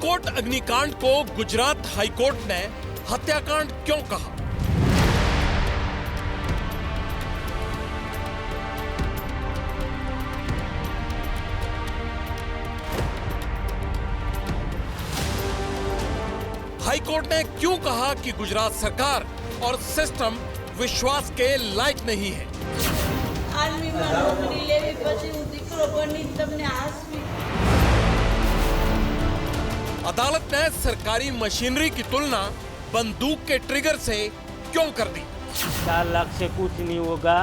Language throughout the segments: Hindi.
राजकोट अग्निकांड को गुजरात हाईकोर्ट ने हत्याकांड क्यों कहा? हाईकोर्ट ने क्यों कहा कि गुजरात सरकार और सिस्टम विश्वास के लायक नहीं है? अदालत ने सरकारी मशीनरी की तुलना बंदूक के ट्रिगर से क्यों कर दी? 4 लाख से कुछ नहीं होगा,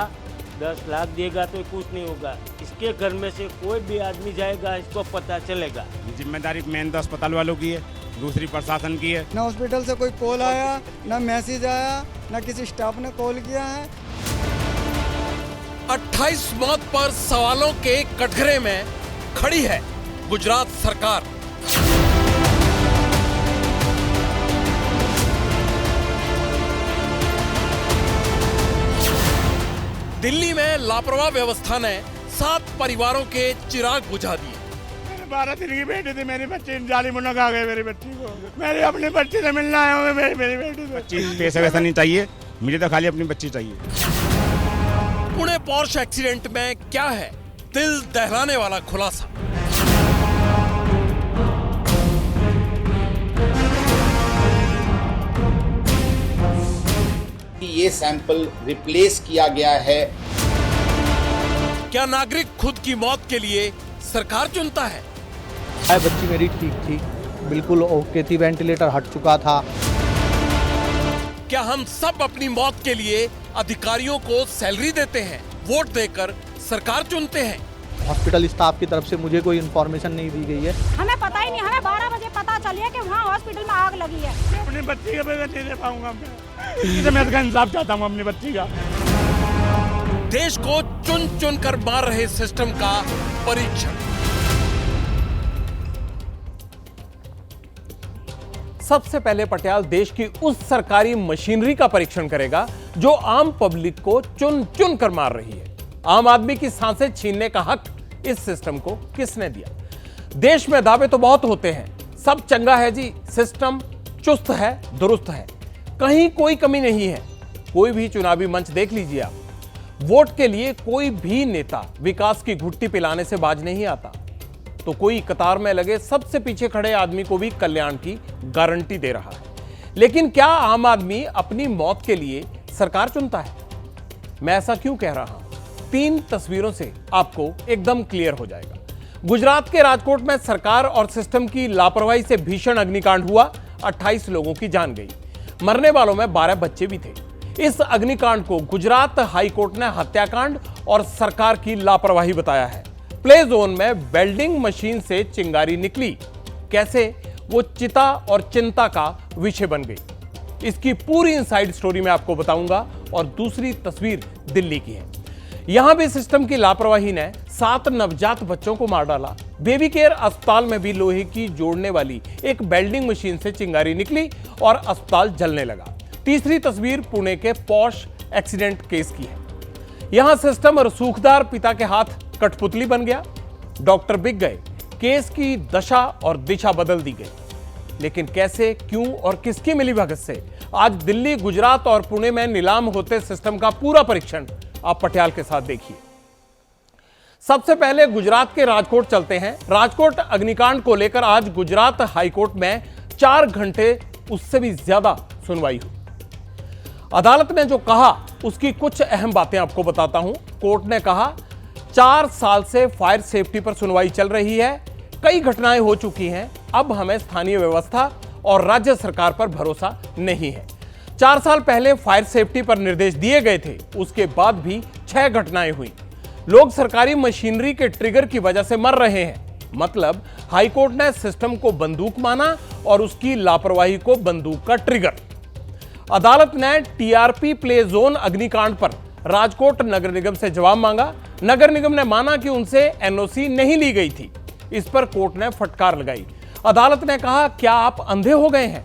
10 लाख देगा तो कुछ नहीं होगा। इसके घर में से कोई भी आदमी जाएगा, इसको पता चलेगा। जिम्मेदारी मेन तो अस्पताल वालों की है, दूसरी प्रशासन की है। ना हॉस्पिटल से कोई कॉल आया, ना मैसेज आया, ना किसी स्टाफ ने कॉल किया है। 28 मौत पर सवालों के कटघरे में खड़ी है गुजरात सरकार। दिल्ली में लापरवाह व्यवस्था ने 7 परिवारों के चिराग बुझा दिए। 12 दिन की बेटी थी मेरी बच्ची, जाली मुन्ना खा गए मेरी बच्ची को। मेरी अपनी बच्ची से मिलना आया हूँ, मेरी बेटी से। पैसा वैसा नहीं चाहिए मुझे, तो खाली अपनी बच्ची चाहिए। पुणे पोर्श एक्सीडेंट में क्या है दिल दहलाने वाला खुलासा? ये सैंपल रिप्लेस किया गया है। क्या नागरिक खुद की मौत के लिए सरकार चुनता है? बच्ची मेरी ठीक थी, बिल्कुल ओके थी, वेंटिलेटर हट चुका था। क्या हम सब अपनी मौत के लिए अधिकारियों को सैलरी देते हैं, वोट देकर सरकार चुनते हैं? हॉस्पिटल स्टाफ की तरफ से मुझे कोई इन्फॉर्मेशन नहीं दी गई है। हमें पता ही नहीं, हमें 12 बजे पता चलिए कि वहाँ हॉस्पिटल में आग लगी है। मैं अपनी बच्ची का पैसा नहीं दे पाऊंगा, मैं इसका इंसाफ चाहता हूँ अपनी बच्ची का। देश को चुन चुन कर मार रहे सिस्टम का परीक्षण। सबसे पहले पटियाल देश की उस सरकारी मशीनरी का परीक्षण करेगा जो आम पब्लिक को चुन चुन कर मार रही है। आम आदमी की सांसें छीनने का हक इस सिस्टम को किसने दिया? देश में दावे तो बहुत होते हैं, सब चंगा है जी, सिस्टम चुस्त है, दुरुस्त है, कहीं कोई कमी नहीं है। कोई भी चुनावी मंच देख लीजिए आप, वोट के लिए कोई भी नेता विकास की घुट्टी पिलाने से बाज नहीं आता, तो कोई कतार में लगे सबसे पीछे खड़े आदमी को भी कल्याण की गारंटी दे रहा है। लेकिन क्या आम आदमी अपनी मौत के लिए सरकार चुनता है? मैं ऐसा क्यों कह रहा हूं? 3 तस्वीरों से आपको एकदम क्लियर हो जाएगा। गुजरात के राजकोट में सरकार और सिस्टम की लापरवाही से भीषण अग्निकांड हुआ, 28 लोगों की जान गई, मरने वालों में 12 बच्चे भी थे। इस अग्निकांड को गुजरात हाईकोर्ट ने हत्याकांड और सरकार की लापरवाही बताया है। प्ले जोन में वेल्डिंग मशीन से चिंगारी निकली, कैसे वो चिता और चिंता का विषय बन गई, इसकी पूरी इनसाइड स्टोरी मैं आपको बताऊंगा। और दूसरी तस्वीर दिल्ली की है। यहां भी सिस्टम की लापरवाही ने 7 नवजात बच्चों को मार डाला। बेबी केयर अस्पताल में भी लोहे की जोड़ने वाली एक वेल्डिंग मशीन से चिंगारी निकली और अस्पताल जलने लगा। तीसरी तस्वीर पुणे के पॉश एक्सीडेंट केस की है। यहां सिस्टम रसूखदार पिता के हाथ कठपुतली बन गया, डॉक्टर बिक गए, केस की दशा और दिशा बदल दी गई। लेकिन कैसे, क्यों और किसकी मिलीभगत से? आज दिल्ली, गुजरात और पुणे में नीलाम होते सिस्टम का पूरा परीक्षण आप पटियाल के साथ देखिए। सबसे पहले गुजरात के राजकोट चलते हैं। राजकोट अग्निकांड को लेकर आज गुजरात हाईकोर्ट में 4 घंटे उससे भी ज्यादा सुनवाई हुई। अदालत ने जो कहा उसकी कुछ अहम बातें आपको बताता हूं। कोर्ट ने कहा 4 साल से फायर सेफ्टी पर सुनवाई चल रही है, कई घटनाएं हो चुकी हैं, अब हमें स्थानीय व्यवस्था और राज्य सरकार पर भरोसा नहीं है। 4 साल पहले फायर सेफ्टी पर निर्देश दिए गए थे, उसके बाद भी 6 घटनाएं हुई। लोग सरकारी मशीनरी के ट्रिगर की वजह से मर रहे हैं। मतलब हाईकोर्ट ने सिस्टम को बंदूक माना और उसकी लापरवाही को बंदूक का ट्रिगर। अदालत ने टीआरपी प्ले जोन अग्निकांड पर राजकोट नगर निगम से जवाब मांगा। नगर निगम ने माना कि उनसे एनओसी नहीं ली गई थी। इस पर कोर्ट ने फटकार लगाई। अदालत ने कहा, क्या आप अंधे हो गए हैं?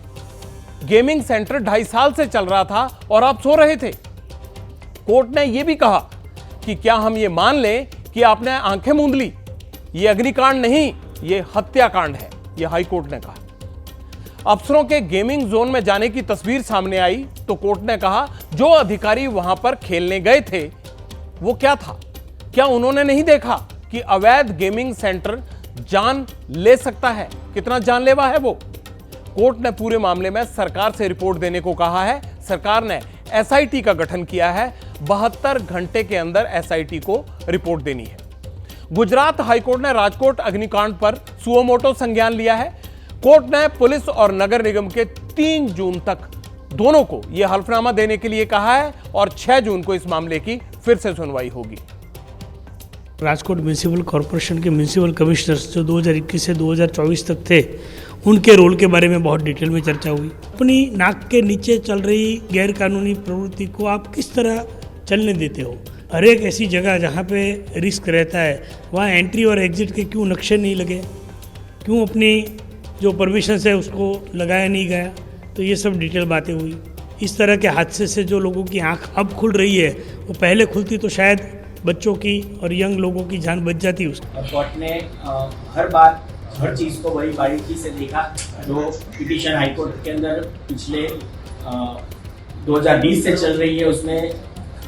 गेमिंग सेंटर 2.5 साल से चल रहा था और आप सो रहे थे। कोर्ट ने यह भी कहा कि क्या हम ये मान लें कि आपने आंखें मूंद ली? ये अग्निकांड नहीं, ये हत्याकांड है, ये हाईकोर्ट ने कहा। अफसरों के गेमिंग जोन में जाने की तस्वीर सामने आई तो कोर्ट ने कहा जो अधिकारी वहां पर खेलने गए थे वो क्या था? क्या उन्होंने नहीं देखा कि अवैध गेमिंग सेंटर जान ले सकता है? कितना जानलेवा है वो? कोर्ट ने पूरे मामले में सरकार से रिपोर्ट देने को कहा है। सरकार ने एसआईटी का गठन किया है। 72 घंटे के अंदर एसआईटी को रिपोर्ट देनी है। गुजरात हाईकोर्ट ने राजकोट अग्निकांड पर सुओ मोटो संज्ञान लिया है। कोर्ट ने पुलिस और नगर निगम के 3 जून तक दोनों को यह हल्फनामा देने के लिए कहा है और 6 जून को इस मामले की फिर से सुनवाई होगी। राजकोट म्यूनिसिपल कॉरपोरेशन के म्यूनिसिपल कमिश्नर्स जो 2021 से 2024 तक थे, उनके रोल के बारे में बहुत डिटेल में चर्चा हुई। अपनी नाक के नीचे चल रही गैर कानूनी प्रवृत्ति को आप किस तरह चलने देते हो? हर एक ऐसी जगह जहाँ पे रिस्क रहता है वहाँ एंट्री और एग्जिट के क्यों नक्शे नहीं लगे? क्यों अपनी जो परमिशन है उसको लगाया नहीं गया? तो ये सब डिटेल बातें हुई। इस तरह के हादसे से जो लोगों की आंख अब खुल रही है वो पहले खुलती तो शायद बच्चों की और यंग लोगों की जान बच जाती उसकी। कोर्ट ने हर बार हर चीज़ को बड़ी बारीकी से देखा। जो पिटीशन हाईकोर्ट के अंदर पिछले 2020 से चल रही है उसमें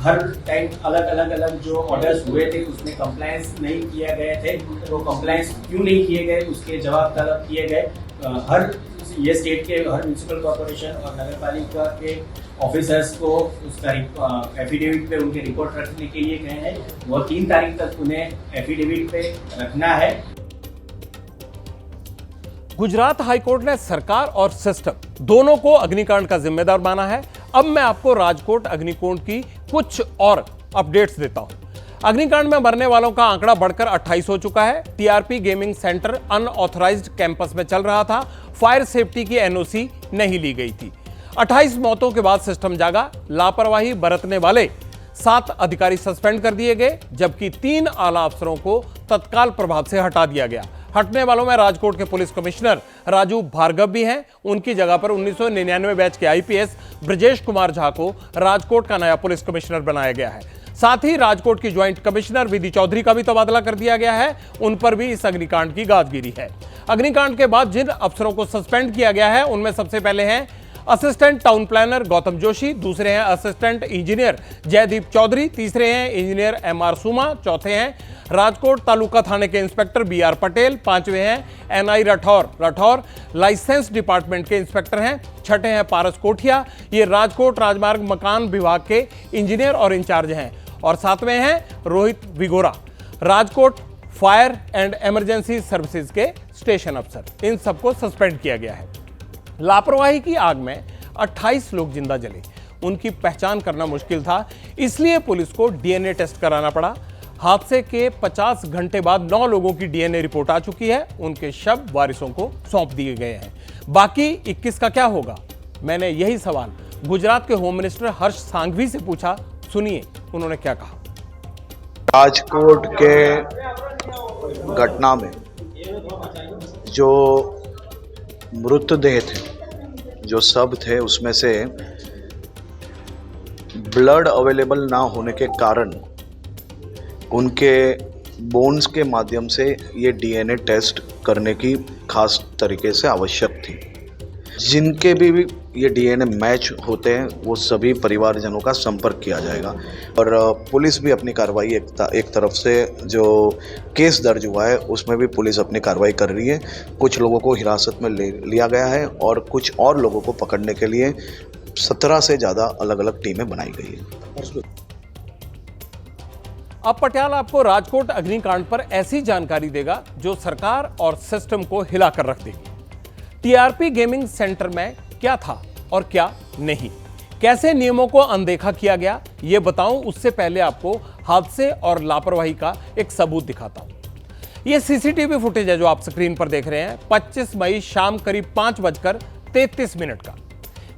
हर टाइम अलग जो ऑर्डर्स हुए थे उसमें कंप्लायंस नहीं किए गए थे। तो कंप्लायंस क्यों नहीं किए गए उसके जवाब तलब किए गए। हर ये स्टेट के हर म्यूनिसिपल कॉर्पोरेशन और नगर पालिका के ऑफिसर्स को उसका एफिडेविट पे उनके रिपोर्ट रखने के लिए कहे हैं। वो 3 तारीख तक उन्हें एफिडेविट पे रखना है। गुजरात हाईकोर्ट ने सरकार और सिस्टम दोनों को अग्निकांड का जिम्मेदार माना है। अब मैं आपको राजकोट अग्निकांड की कुछ और अपडेट्स देता हूं। अग्निकांड में मरने वालों का आंकड़ा बढ़कर 28 हो चुका है। TRP gaming centre unauthorised campus में चल रहा था। फायर सेफ्टी की एनओसी नहीं ली गई थी। 28 मौतों के बाद सिस्टम जागा। लापरवाही बरतने वाले 7 अधिकारी सस्पेंड कर दिए गए, जबकि 3 आला अफसरों को तत्काल प्रभाव से हटा दिया गया। हटने वालों में राजकोट के पुलिस कमिश्नर राजू भार्गव भी हैं। उनकी जगह पर 1999 बैच के आईपीएस ब्रजेश कुमार झा को राजकोट का नया पुलिस कमिश्नर बनाया गया है। साथ ही राजकोट की ज्वाइंट कमिश्नर विधि चौधरी का भी तबादला कर दिया गया है। उन पर भी इस अग्निकांड की गाजगिरी है। अग्निकांड के बाद जिन अफसरों को सस्पेंड किया गया है उनमें सबसे पहले हैं assistant town planner Gautam Joshi, दूसरे हैं असिस्टेंट इंजीनियर जयदीप चौधरी, तीसरे हैं इंजीनियर एमआर सुमा, चौथे हैं राजकोट तालुका थाने के इंस्पेक्टर बीआर पटेल, 5वें हैं एनआई राठौर लाइसेंस डिपार्टमेंट के इंस्पेक्टर हैं, छठे हैं पारस कोठिया, ये राजकोट राजमार्ग मकान विभाग के इंजीनियर और इंचार्ज हैं, और 7वें हैं Rohit Vigora, Rajkot fire and emergency services के स्टेशन अफसर। इन सबको सस्पेंड किया गया है। लापरवाही की आग में 28 लोग जिंदा जले। उनकी पहचान करना मुश्किल था, इसलिए पुलिस को डीएनए टेस्ट कराना पड़ा। हादसे के 50 घंटे बाद 9 लोगों की डीएनए रिपोर्ट आ चुकी है। उनके शव वारिसों को सौंप दिए गए हैं। बाकी 21 का क्या होगा? मैंने यही सवाल गुजरात के होम मिनिस्टर हर्ष सांघवी से पूछा। सुनिए उन्होंने क्या कहा। राजकोट के घटना में जो मृतदेह थे, जो सब थे, उसमें से ब्लड अवेलेबल ना होने के कारण उनके बोन्स के माध्यम से ये डीएनए टेस्ट करने की खास तरीके से आवश्यक थी। जिनके भी ये डीएनए मैच होते हैं वो सभी परिवारजनों का संपर्क किया जाएगा। और पुलिस भी अपनी कार्रवाई एक तरफ से जो केस दर्ज हुआ है उसमें भी पुलिस अपनी कार्रवाई कर रही है। कुछ लोगों को हिरासत में लिया गया है और कुछ और लोगों को पकड़ने के लिए 17 से ज़्यादा अलग अलग टीमें बनाई गई है। अब पटियाला आपको राजकोट अग्निकांड पर ऐसी जानकारी देगा जो सरकार और सिस्टम को हिलाकर रख देगी। टीआरपी गेमिंग सेंटर में क्या था और क्या नहीं, कैसे नियमों को अनदेखा किया गया, यह बताऊं उससे पहले आपको हादसे और लापरवाही का एक सबूत दिखाता हूं। यह सीसीटीवी फुटेज है जो आप स्क्रीन पर देख रहे हैं। 25 मई शाम करीब 5:33 का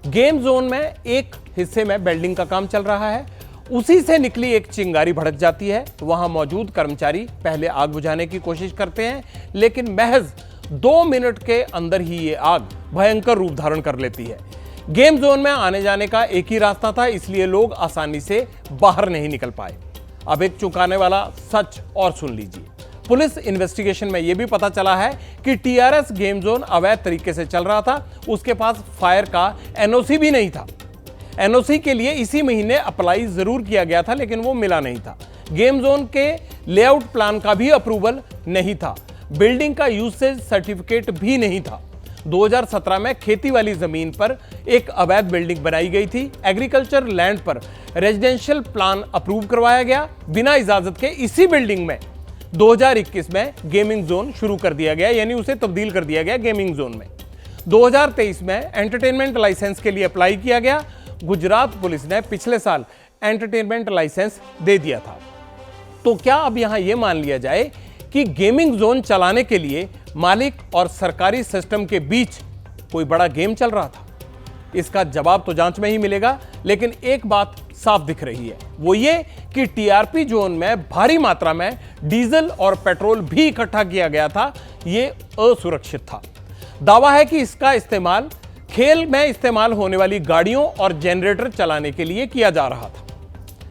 गेम जोन में एक हिस्से में वेल्डिंग का काम चल रहा है। उसी से निकली एक चिंगारी भड़क जाती है। वहां मौजूद कर्मचारी पहले आग बुझाने की कोशिश करते हैं, लेकिन महज 2 मिनट के अंदर ही ये आग भयंकर रूप धारण कर लेती है। गेम जोन में आने जाने का एक ही रास्ता था, इसलिए लोग आसानी से बाहर नहीं निकल पाए। अब एक चौंकाने वाला सच और सुन लीजिए। पुलिस इन्वेस्टिगेशन में यह भी पता चला है कि टीआरएस गेम जोन अवैध तरीके से चल रहा था। उसके पास फायर का एनओसी भी नहीं था। एनओसी के लिए इसी महीने अप्लाई जरूर किया गया था, लेकिन वो मिला नहीं था। गेम जोन के लेआउट प्लान का भी अप्रूवल नहीं था। बिल्डिंग का यूसेज सर्टिफिकेट भी नहीं था। 2017 में खेती वाली जमीन पर एक अवैध बिल्डिंग बनाई गई थी। एग्रीकल्चर लैंड पर रेजिडेंशियल प्लान अप्रूव करवाया गया बिना इजाजत के। इसी बिल्डिंग में 2021 में गेमिंग जोन शुरू कर दिया गया, यानी उसे तब्दील कर दिया गया गेमिंग जोन में। 2023 में एंटरटेनमेंट लाइसेंस के लिए अप्लाई किया गया। गुजरात पुलिस ने पिछले साल एंटरटेनमेंट लाइसेंस दे दिया था। तो क्या अब यहां यह मान लिया जाए कि गेमिंग जोन चलाने के लिए मालिक और सरकारी सिस्टम के बीच कोई बड़ा गेम चल रहा था? इसका जवाब तो जांच में ही मिलेगा, लेकिन एक बात साफ दिख रही है, वो ये कि टीआरपी जोन में भारी मात्रा में डीजल और पेट्रोल भी इकट्ठा किया गया था। ये असुरक्षित था। दावा है कि इसका इस्तेमाल खेल में इस्तेमाल होने वाली गाड़ियों और जनरेटर चलाने के लिए किया जा रहा था।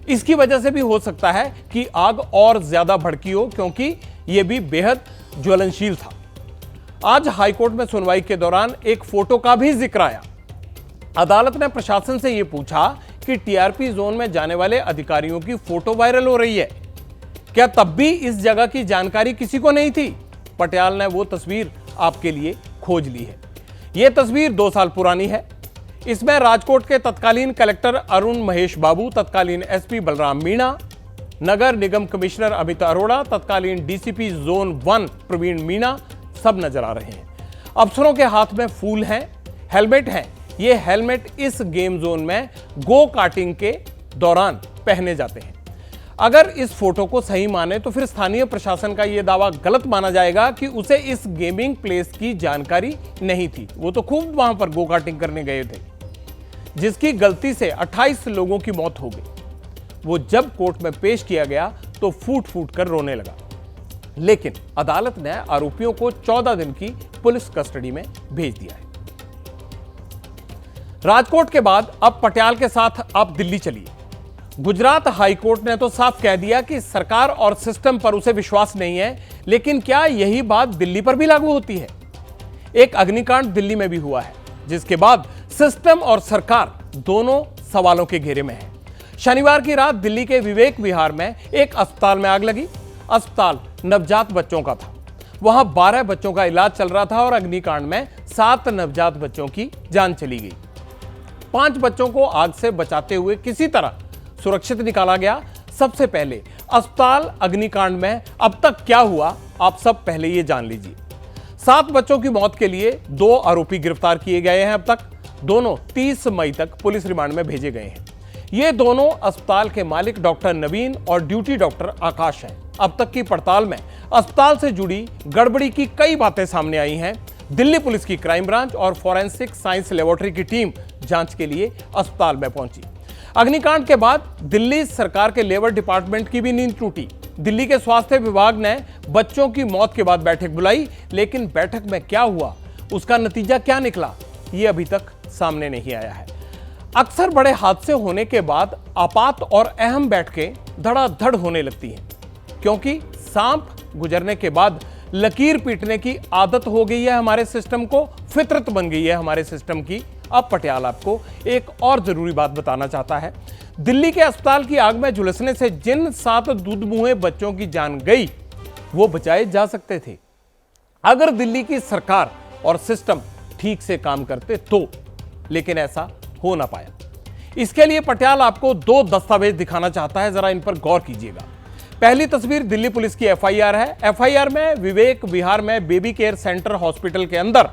इसकी वजह से भी हो सकता है कि आग और ज्यादा भड़की हो, क्योंकि यह भी बेहद ज्वलनशील था। आज हाईकोर्ट में सुनवाई के दौरान एक फोटो का भी जिक्र आया। अदालत ने प्रशासन से यह पूछा कि टीआरपी जोन में जाने वाले अधिकारियों की फोटो वायरल हो रही है, क्या तब भी इस जगह की जानकारी किसी को नहीं थी? पटियाल ने वो तस्वीर आपके लिए खोज ली है। यह तस्वीर 2 साल पुरानी है। इसमें राजकोट के तत्कालीन कलेक्टर अरुण महेश बाबू, तत्कालीन एसपी बलराम मीणा, नगर निगम कमिश्नर अमित अरोड़ा, तत्कालीन डीसीपी जोन 1 प्रवीण मीणा सब नजर आ रहे हैं। अफसरों के हाथ में फूल हैं, हेलमेट हैं। ये हेलमेट इस गेम जोन में गो कार्टिंग के दौरान पहने जाते हैं। अगर इस फोटो को सही माने तो फिर स्थानीय प्रशासन का यह दावा गलत माना जाएगा कि उसे इस गेमिंग प्लेस की जानकारी नहीं थी। वो तो खूब वहां पर गो कार्टिंग करने गए थे, जिसकी गलती से 28 लोगों की मौत हो गई। वो जब कोर्ट में पेश किया गया तो फूट फूट कर रोने लगा। लेकिन अदालत ने आरोपियों को 14 दिन की पुलिस कस्टडी में भेज दिया है। राजकोट के बाद अब पटियाल के साथ आप दिल्ली चलिए। गुजरात हाईकोर्ट ने तो साफ कह दिया कि सरकार और सिस्टम पर उसे विश्वास नहीं है, लेकिन क्या यही बात दिल्ली पर भी लागू होती है? एक अग्निकांड दिल्ली में भी हुआ है, जिसके बाद सिस्टम और सरकार दोनों सवालों के घेरे में है। शनिवार की रात दिल्ली के विवेक विहार में एक अस्पताल में आग लगी। अस्पताल नवजात बच्चों का था। वहां 12 बच्चों का इलाज चल रहा था और अग्निकांड में 7 नवजात बच्चों की जान चली गई। 5 बच्चों को आग से बचाते हुए किसी तरह सुरक्षित निकाला गया। सबसे पहले अस्पताल अग्निकांड में अब तक क्या हुआ, आप सब पहले ये जान लीजिए। 7 बच्चों की मौत के लिए 2 आरोपी गिरफ्तार किए गए हैं अब तक। दोनों 30 मई तक पुलिस रिमांड में भेजे गए हैं। ये दोनों अस्पताल के मालिक डॉक्टर नवीन और ड्यूटी डॉक्टर आकाश हैं। अब तक की पड़ताल में अस्पताल से जुड़ी गड़बड़ी की कई बातें सामने आई हैं। दिल्ली पुलिस की क्राइम ब्रांच और फॉरेंसिक साइंस लेबोरेटरी की टीम जांच के लिए अस्पताल में पहुंची। अग्निकांड के बाद दिल्ली सरकार के लेबर डिपार्टमेंट की भी नींद टूटी। दिल्ली के स्वास्थ्य विभाग ने बच्चों की मौत के बाद बैठक बुलाई, लेकिन बैठक में क्या हुआ, उसका नतीजा क्या निकला, ये अभी तक सामने नहीं आया है। अक्सर बड़े हादसे होने के बाद आपात और अहम बैठकें धड़ाधड़ होने लगती हैं, क्योंकि सांप गुजरने के बाद लकीर पीटने की आदत हो गई है हमारे सिस्टम को, फितरत बन गई है हमारे सिस्टम की। अब पटियाला आपको एक और जरूरी बात बताना चाहता है। दिल्ली के अस्पताल की आग में झुलसने से जिन 7 दूधमुहे बच्चों की जान गई, वो बचाए जा सकते थे अगर दिल्ली की सरकार और सिस्टम ठीक से काम करते तो, लेकिन ऐसा हो ना पाया। इसके लिए पटियाला आपको 2 दस्तावेज दिखाना चाहता है, जरा इन पर गौर कीजिएगा। पहली तस्वीर दिल्ली पुलिस की एफआईआर है। एफआईआर में विवेक विहार में बेबी केयर सेंटर हॉस्पिटल के अंदर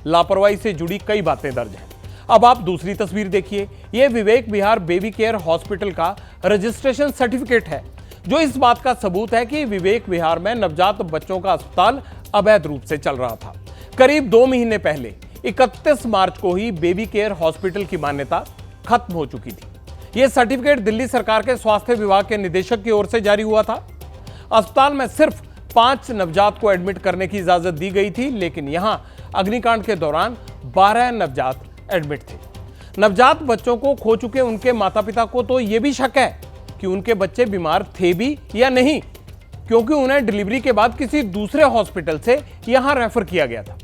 लापरवाही से जुड़ी कई बातें दर्ज हैं। अब आप दूसरी तस्वीर देखिए। यह Vivek Vihar baby care hospital का रजिस्ट्रेशन सर्टिफिकेट है, जो इस बात का सबूत है कि विवेक विहार में नवजात बच्चों का अस्पताल अवैध रूप से चल रहा था। करीब 2 महीने पहले 31 मार्च को ही बेबी केयर हॉस्पिटल की मान्यता खत्म हो चुकी थी। यह सर्टिफिकेट दिल्ली सरकार के स्वास्थ्य विभाग के निदेशक की ओर से जारी हुआ था। अस्पताल में सिर्फ 5 नवजात को एडमिट करने की इजाजत दी गई थी, लेकिन यहां अग्निकांड के दौरान 12 नवजात एडमिट थे। नवजात बच्चों को खो चुके उनके माता पिता को तो यह भी शक है कि उनके बच्चे बीमार थे भी या नहीं। क्योंकि उन्हें डिलीवरी के बाद किसी दूसरे हॉस्पिटल से यहां रेफर किया गया था।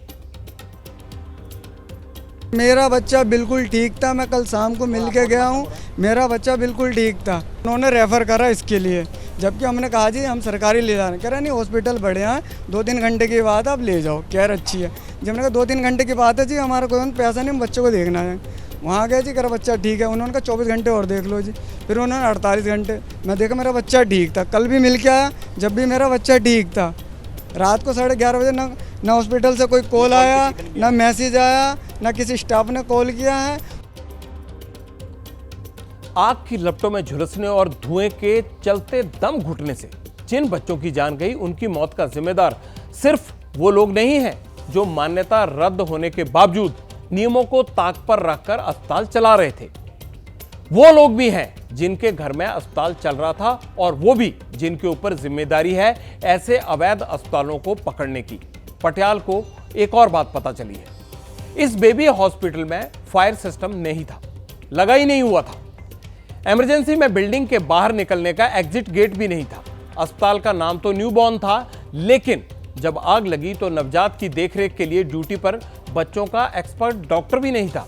मेरा बच्चा बिल्कुल ठीक था, मैं कल शाम को मिल के गया हूँ, मेरा बच्चा बिल्कुल ठीक था। उन्होंने रेफ़र करा इसके लिए, जबकि हमने कहा जी हम सरकारी ले जा रहे हैं। कह रहे नहीं हॉस्पिटल बड़े हैं, 2-3 घंटे की बात आप ले जाओ, केयर अच्छी है। जब हमने कहा 2-3 घंटे की बात है जी, हमारा कोई पैसा नहीं, हम बच्चे को देखना है। वहाँ गए जी, कह रहा बच्चा ठीक है। उन्होंने कहा 24 घंटे और देख लो जी। फिर उन्होंने 48 घंटे, मैं देखा मेरा बच्चा ठीक था। कल भी मिल के आया, जब भी मेरा बच्चा ठीक था। रात को 11:30 बजे ना हॉस्पिटल से कोई कॉल आया, ना मैसेज आया, ना किसी स्टाफ ने कॉल किया है। आग की लपटों में झुलसने और धुएं के चलते दम घुटने से जिन बच्चों की जान गई, उनकी मौत का जिम्मेदार सिर्फ वो लोग नहीं हैं जो मान्यता रद्द होने के बावजूद नियमों को ताक पर रखकर अस्पताल चला रहे थे। वो लोग भी हैं जिनके घर में अस्पताल चल रहा था, और वो भी जिनके ऊपर जिम्मेदारी है ऐसे अवैध अस्पतालों को पकड़ने की। पटियाल को एक और बात पता चली है, इस बेबी हॉस्पिटल में फायर सिस्टम नहीं था, लगा ही नहीं हुआ था। इमरजेंसी में बिल्डिंग के बाहर निकलने का एग्जिट गेट भी नहीं था। अस्पताल का नाम तो न्यूबॉर्न था, लेकिन जब आग लगी तो नवजात की देखरेख के लिए ड्यूटी पर बच्चों का एक्सपर्ट डॉक्टर भी नहीं था।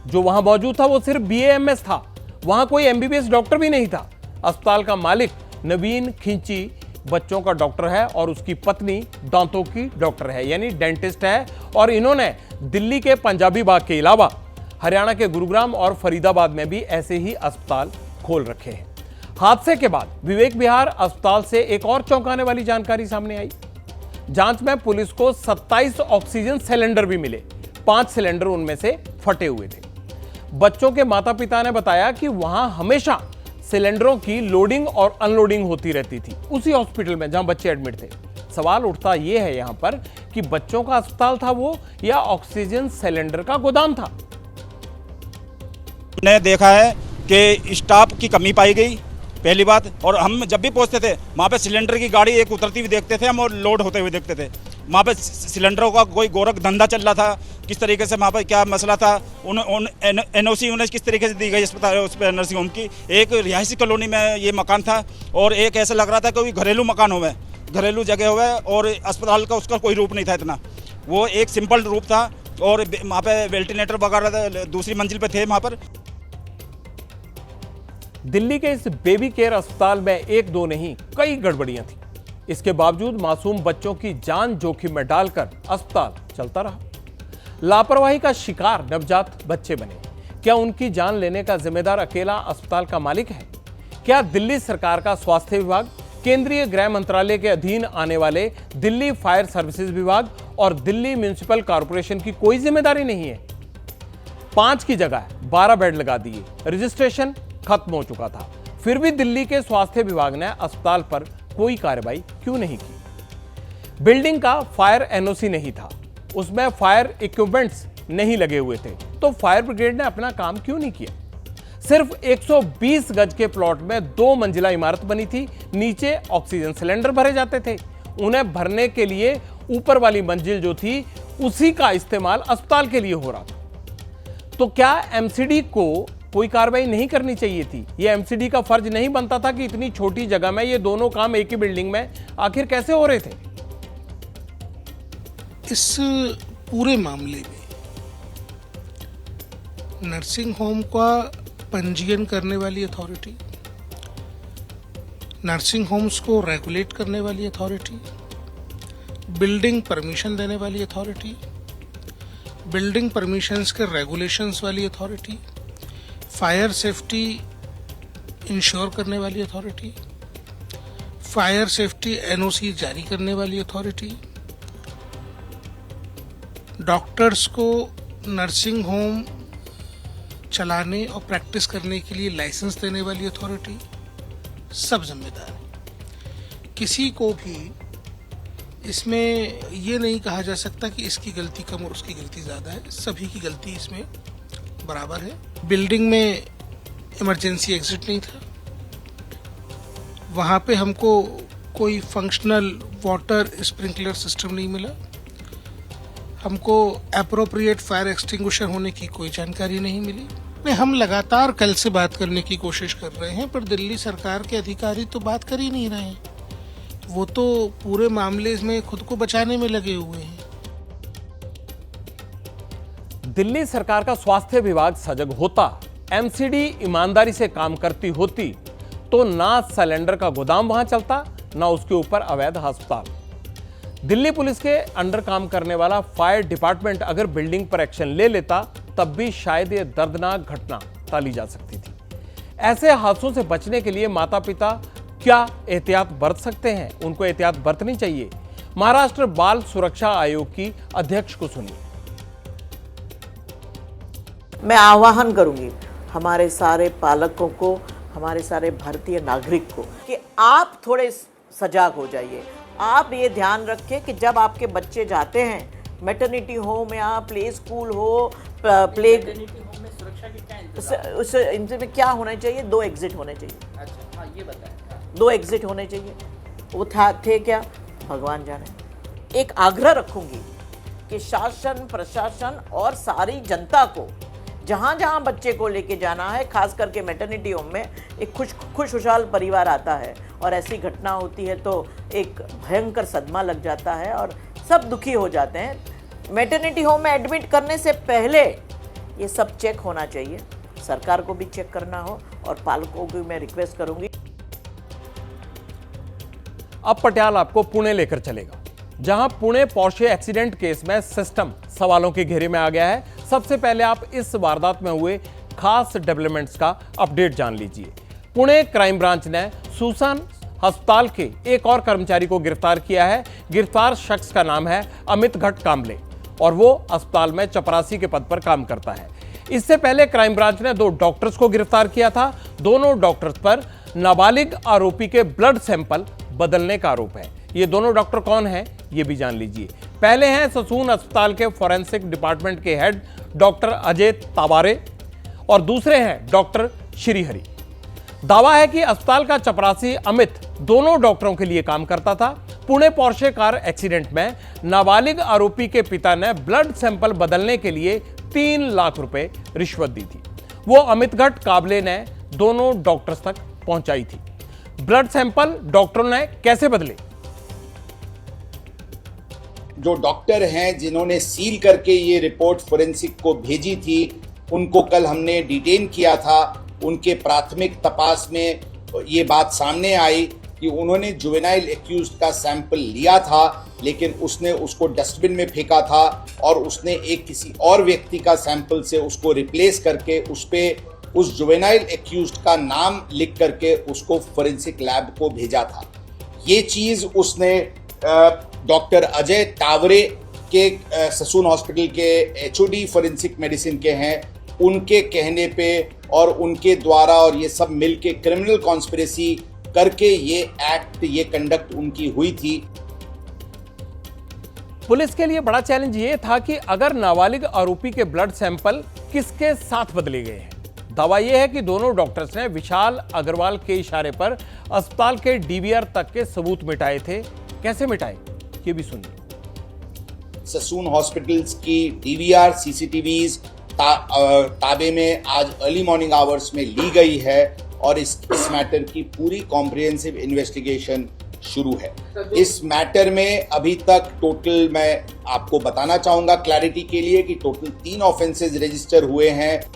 जो वहां मौजूद था वो सिर्फ BAMS था, वहां कोई MBBS डॉक्टर भी नहीं था। अस्पताल का मालिक नवीन खिंची बच्चों का डॉक्टर है और उसकी पत्नी दांतों की डॉक्टर है, यानी डेंटिस्ट है। और इन्होंने दिल्ली के पंजाबी बाग के अलावा हरियाणा के गुरुग्राम और फरीदाबाद में भी ऐसे ही अस्पताल खोल रखे हैं। हादसे के बाद विवेक विहार अस्पताल से एक और चौंकाने वाली जानकारी सामने आई। जांच में पुलिस को 27 ऑक्सीजन सिलेंडर भी मिले। 5 सिलेंडर उनमें से फटे हुए थे। बच्चों के माता पिता ने बताया कि वहां हमेशा सिलेंडरों की लोडिंग और अनलोडिंग होती रहती थी, उसी हॉस्पिटल में जहां बच्चे एडमिट थे। सवाल उठता यह है यहां पर कि बच्चों का अस्पताल था वो, या ऑक्सीजन सिलेंडर का गोदाम था। हमने देखा है कि स्टाफ की कमी पाई गई, पहली बात। और हम जब भी पहुंचते थे वहाँ पे सिलेंडर की गाड़ी एक उतरती हुई देखते थे हम, और लोड होते हुए देखते थे। वहाँ पे सिलेंडरों का कोई गोरख धंधा चल रहा था, किस तरीके से वहाँ पे क्या मसला था। NOC उन्हें किस तरीके से दी गई अस्पताल उस पर नर्सिंग होम की। एक रिहायशी कॉलोनी में ये मकान था, और एक ऐसा लग रहा था कोई घरेलू मकान हुआ, घरेलू जगह हुआ, और अस्पताल का उसका कोई रूप नहीं था इतना। वो एक सिंपल रूप था, और वहाँ पे वेंटिलेटर वगैरह दूसरी मंजिल पे थे वहाँ पर। दिल्ली के इस बेबी केयर अस्पताल में एक दो नहीं कई गड़बड़ियां थी। इसके बावजूद मासूम बच्चों की जान जोखिम में डालकर अस्पताल चलता रहा। लापरवाही का शिकार नवजात बच्चे बने। क्या उनकी जान लेने का जिम्मेदार अकेला अस्पताल का मालिक है? क्या दिल्ली सरकार का स्वास्थ्य विभाग, केंद्रीय गृह मंत्रालय के अधीन आने वाले दिल्ली फायर सर्विसेज विभाग और दिल्ली म्युनिसिपल कॉर्पोरेशन की कोई जिम्मेदारी नहीं है? 5 की जगह 12 बेड लगा दिए, रजिस्ट्रेशन खत्म हो चुका था, फिर भी दिल्ली के स्वास्थ्य विभाग ने अस्पताल पर कोई कार्रवाई क्यों नहीं की? बिल्डिंग का फायर NOC नहीं था, उसमें फायर इक्विपमेंट्स नहीं लगे हुए थे, तो फायर ब्रिगेड ने अपना काम क्यों नहीं किया? सिर्फ 120 गज के प्लॉट में 2 मंजिला इमारत बनी थी, नीचे ऑक्सीजन सिलेंडर भरे जाते थे। उन्हें भरने के लिए ऊपर वाली मंजिल जो थी उसी का इस्तेमाल अस्पताल के लिए हो रहा था। तो क्या MCD को कोई कार्रवाई नहीं करनी चाहिए थी? यह MCD का फर्ज नहीं बनता था कि इतनी छोटी जगह में ये दोनों काम एक ही बिल्डिंग में आखिर कैसे हो रहे थे? इस पूरे मामले में नर्सिंग होम का पंजीयन करने वाली अथॉरिटी, नर्सिंग होम्स को रेगुलेट करने वाली अथॉरिटी, बिल्डिंग परमिशन देने वाली अथॉरिटी, बिल्डिंग परमिशंस के रेगुलेशंस वाली अथॉरिटी, फायर सेफ्टी इंश्योर करने वाली अथॉरिटी, फायर सेफ्टी NOC जारी करने वाली अथॉरिटी, डॉक्टर्स को नर्सिंग होम चलाने और प्रैक्टिस करने के लिए लाइसेंस देने वाली अथॉरिटी, सब जिम्मेदार है। किसी को भी इसमें ये नहीं कहा जा सकता कि इसकी गलती कम और उसकी गलती ज़्यादा है, सभी की गलती इसमें बराबर है। बिल्डिंग में इमरजेंसी एग्जिट नहीं था, वहाँ पे हमको कोई फंक्शनल वाटर स्प्रिंकलर सिस्टम नहीं मिला, हमको एप्रोप्रिएट फायर एक्सटिंग्विशर होने की कोई जानकारी नहीं मिली। हम लगातार कल से बात करने की कोशिश कर रहे हैं, पर दिल्ली सरकार के अधिकारी तो बात कर ही नहीं रहे हैं। वो तो पूरे मामले में खुद को बचाने में लगे हुए हैं। दिल्ली सरकार का स्वास्थ्य विभाग सजग होता, एमसीडी ईमानदारी से काम करती होती, तो ना सिलेंडर का गोदाम वहां चलता, ना उसके ऊपर अवैध अस्पताल। दिल्ली पुलिस के अंडर काम करने वाला फायर डिपार्टमेंट अगर बिल्डिंग पर एक्शन ले लेता, तब भी शायद ये दर्दनाक घटना टाली जा सकती थी। ऐसे हादसों से बचने के लिए माता पिता क्या एहतियात बरत सकते हैं? उनको एहतियात बरतनी चाहिए। महाराष्ट्र बाल सुरक्षा आयोग की अध्यक्ष को सुनिए। मैं आह्वान करूंगी हमारे सारे पालकों को, हमारे सारे भारतीय नागरिक को, कि आप थोड़े सजाग हो जाइए। आप ये ध्यान रखें कि जब आपके बच्चे जाते हैं मैटरनिटी होम या प्ले स्कूल हो, प्ले इनमें क्या होना चाहिए? 2 एग्जिट होने चाहिए। अच्छा, हाँ, ये बताएं। 2 एग्जिट होने चाहिए। वो थे क्या, भगवान जाने। एक आग्रह रखूंगी कि शासन, प्रशासन और सारी जनता को जहाँ जहाँ बच्चे को लेके जाना है, खास करके मैटरनिटी होम में एक खुशहाल परिवार आता है और ऐसी घटना होती है तो एक भयंकर सदमा लग जाता है और सब दुखी हो जाते हैं। मैटरनिटी होम में एडमिट करने से पहले ये सब चेक होना चाहिए, सरकार को भी चेक करना हो और पालकों को मैं रिक्वेस्ट करूंगी। अब पटियाला आपको पुणे लेकर चलेगा, जहां पुणे पोर्शे एक्सीडेंट केस में सिस्टम सवालों के घेरे में आ गया है। सबसे पहले आप इस वारदात में हुए खास डेवलपमेंट्स का अपडेट जान लीजिए। पुणे क्राइम ब्रांच ने सुसान अस्पताल के एक और कर्मचारी को गिरफ्तार किया है। गिरफ्तार शख्स का नाम है अमित घट कांबले और वो अस्पताल में चपरासी के पद पर काम करता है। इससे पहले क्राइम ब्रांच ने 2 डॉक्टर्स को गिरफ्तार किया था। दोनों डॉक्टर्स पर नाबालिग आरोपी के ब्लड सैंपल बदलने का आरोप है। ये दोनों डॉक्टर कौन हैं, ये भी जान लीजिए। पहले हैं ससून अस्पताल के फॉरेंसिक डिपार्टमेंट के हेड डॉक्टर अजय ताबारे और दूसरे हैं डॉक्टर श्रीहरि। दावा है कि अस्पताल का चपरासी अमित दोनों डॉक्टरों के लिए काम करता था। पुणे पोर्शे कार एक्सीडेंट में नाबालिग आरोपी के पिता ने ब्लड सैंपल बदलने के लिए 3 लाख रुपए रिश्वत दी थी। वो अमित घट काबले ने दोनों डॉक्टर्स तक पहुंचाई थी। ब्लड सैंपल डॉक्टरों ने कैसे बदले? जो डॉक्टर हैं जिन्होंने सील करके ये रिपोर्ट फोरेंसिक को भेजी थी, उनको कल हमने डिटेन किया था। उनके प्राथमिक तपास में ये बात सामने आई कि उन्होंने जुवेनाइल एक्यूज्ड का सैंपल लिया था, लेकिन उसने उसको डस्टबिन में फेंका था और उसने एक किसी और व्यक्ति का सैंपल से उसको रिप्लेस करके उस पे उस जुवेनाइल एक्यूज्ड का नाम लिख करके उसको फोरेंसिक लैब को भेजा था। ये चीज़ उसने डॉक्टर अजय तावरे के ससून हॉस्पिटल के एचओडी फोरेंसिक मेडिसिन के हैं, उनके कहने पे और उनके द्वारा और ये सब मिलके क्रिमिनल कॉन्स्पिरेसी करके ये एक्ट, ये कंडक्ट उनकी हुई थी। पुलिस के लिए बड़ा चैलेंज ये था कि अगर नाबालिग आरोपी के ब्लड सैंपल किसके साथ बदले गए हैं। दावा यह है कि दोनों डॉक्टर्स ने विशाल अग्रवाल के इशारे पर अस्पताल के डीवीआर तक के सबूत मिटाए थे। कैसे मिटाए, ये भी सुनिए। ससून हॉस्पिटल्स की डीवीआर सीसीटीवीज ताबे में आज अर्ली मॉर्निंग आवर्स में ली गई है और इस मैटर की पूरी कॉम्प्रिहेंसिव इन्वेस्टिगेशन शुरू है। इस मैटर में अभी तक टोटल, मैं आपको बताना चाहूंगा क्लैरिटी के लिए, कि टोटल 3 ऑफेंसेस रजिस्टर हुए हैं।